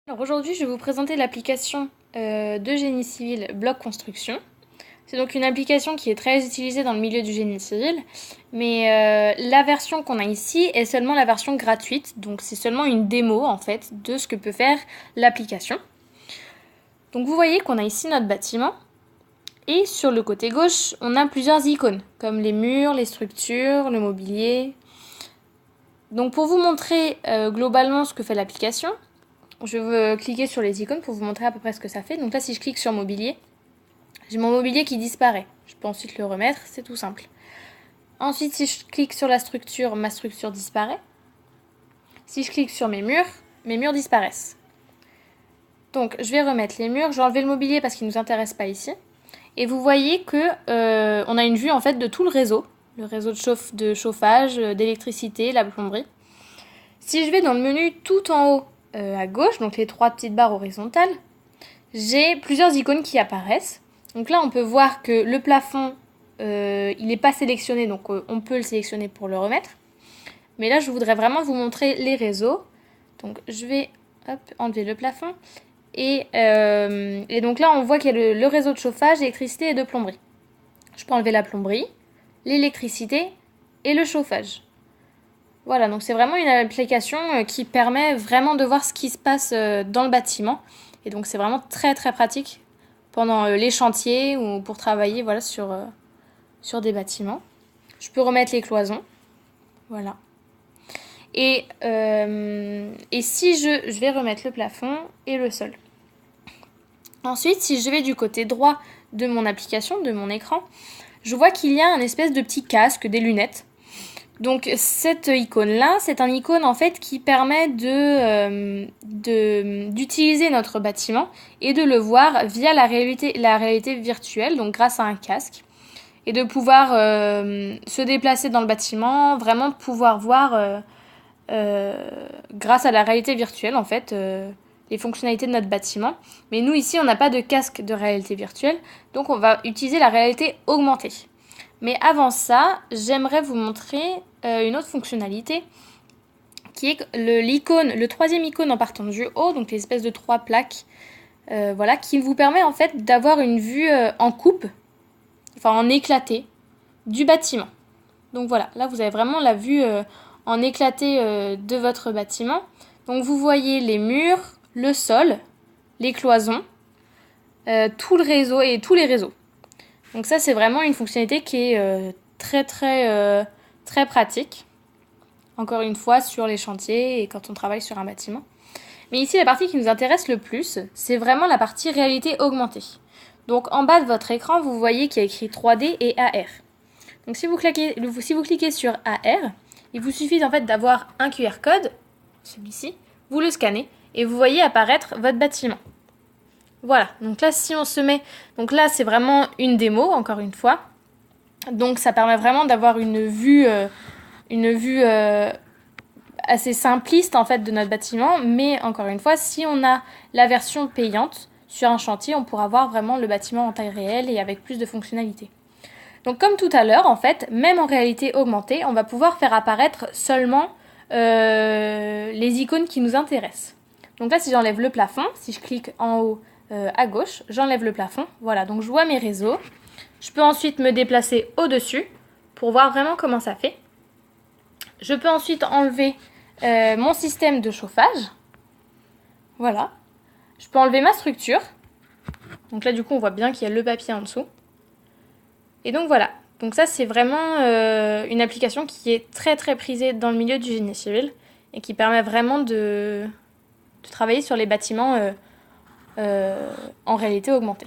Alors aujourd'hui, je vais vous présenter l'application de génie civil Bloc Construction. C'est donc une application qui est très utilisée dans le milieu du génie civil, mais la version qu'on a ici est seulement la version gratuite, donc c'est seulement une démo en fait de ce que peut faire l'application. Donc vous voyez qu'on a ici notre bâtiment, et sur le côté gauche, on a plusieurs icônes, comme les murs, les structures, le mobilier. Donc pour vous montrer globalement ce que fait l'application, je vais cliquer sur les icônes pour vous montrer à peu près ce que ça fait. Donc là, si je clique sur mobilier, j'ai mon mobilier qui disparaît. Je peux ensuite le remettre, c'est tout simple. Ensuite, si je clique sur la structure, ma structure disparaît. Si je clique sur mes murs disparaissent. Donc, je vais remettre les murs. Je vais enlever le mobilier parce qu'il ne nous intéresse pas ici. Et vous voyez que on a une vue en fait de tout le réseau de chauffage, d'électricité, la plomberie. Si je vais dans le menu tout en haut à gauche, donc les trois petites barres horizontales, j'ai plusieurs icônes qui apparaissent. Donc là, on peut voir que le plafond, il n'est pas sélectionné, donc on peut le sélectionner pour le remettre. Mais là, je voudrais vraiment vous montrer les réseaux. Donc je vais enlever le plafond. Et donc là, on voit qu'il y a le réseau de chauffage, d'électricité et de plomberie. Je peux enlever la plomberie, l'électricité et le chauffage. Voilà, donc c'est vraiment une application qui permet vraiment de voir ce qui se passe dans le bâtiment. Et donc c'est vraiment très très pratique pendant les chantiers ou pour travailler voilà, sur des bâtiments. Je peux remettre les cloisons. Voilà. Et si je vais remettre le plafond et le sol. Ensuite, si je vais du côté droit de mon application, de mon écran, je vois qu'il y a un espèce de petit casque, des lunettes. Donc cette icône-là, c'est un icône en fait qui permet d'utiliser notre bâtiment et de le voir via la réalité virtuelle, donc grâce à un casque, et de pouvoir se déplacer dans le bâtiment, vraiment pouvoir voir grâce à la réalité virtuelle en fait les fonctionnalités de notre bâtiment. Mais nous ici, on n'a pas de casque de réalité virtuelle, donc on va utiliser la réalité augmentée. Mais avant ça, j'aimerais vous montrer une autre fonctionnalité qui est le troisième icône en partant du haut, donc l'espèce de trois plaques, voilà, qui vous permet en fait d'avoir une vue en coupe, enfin en éclaté, du bâtiment. Donc voilà, là vous avez vraiment la vue en éclaté de votre bâtiment. Donc vous voyez les murs, le sol, les cloisons, tout le réseau et tous les réseaux. Donc ça, c'est vraiment une fonctionnalité qui est très pratique. Encore une fois, sur les chantiers et quand on travaille sur un bâtiment. Mais ici, la partie qui nous intéresse le plus, c'est vraiment la partie réalité augmentée. Donc en bas de votre écran, vous voyez qu'il y a écrit 3D et AR. Donc si vous cliquez sur AR, il vous suffit en fait d'avoir un QR code, celui-ci, vous le scannez et vous voyez apparaître votre bâtiment. Voilà, donc là si on se met, donc là c'est vraiment une démo encore une fois, donc ça permet vraiment d'avoir une vue assez simpliste en fait de notre bâtiment, mais encore une fois si on a la version payante sur un chantier, on pourra voir vraiment le bâtiment en taille réelle et avec plus de fonctionnalités. Donc comme tout à l'heure en fait, même en réalité augmentée, on va pouvoir faire apparaître seulement les icônes qui nous intéressent. Donc là si j'enlève le plafond, si je clique en haut à gauche, j'enlève le plafond, voilà, donc je vois mes réseaux. Je peux ensuite me déplacer au-dessus pour voir vraiment comment ça fait. Je peux ensuite enlever mon système de chauffage, voilà. Je peux enlever ma structure, donc là du coup on voit bien qu'il y a le papier en dessous. Et donc voilà, donc ça c'est vraiment une application qui est très prisée dans le milieu du génie civil et qui permet vraiment de travailler sur les bâtiments en réalité augmentée.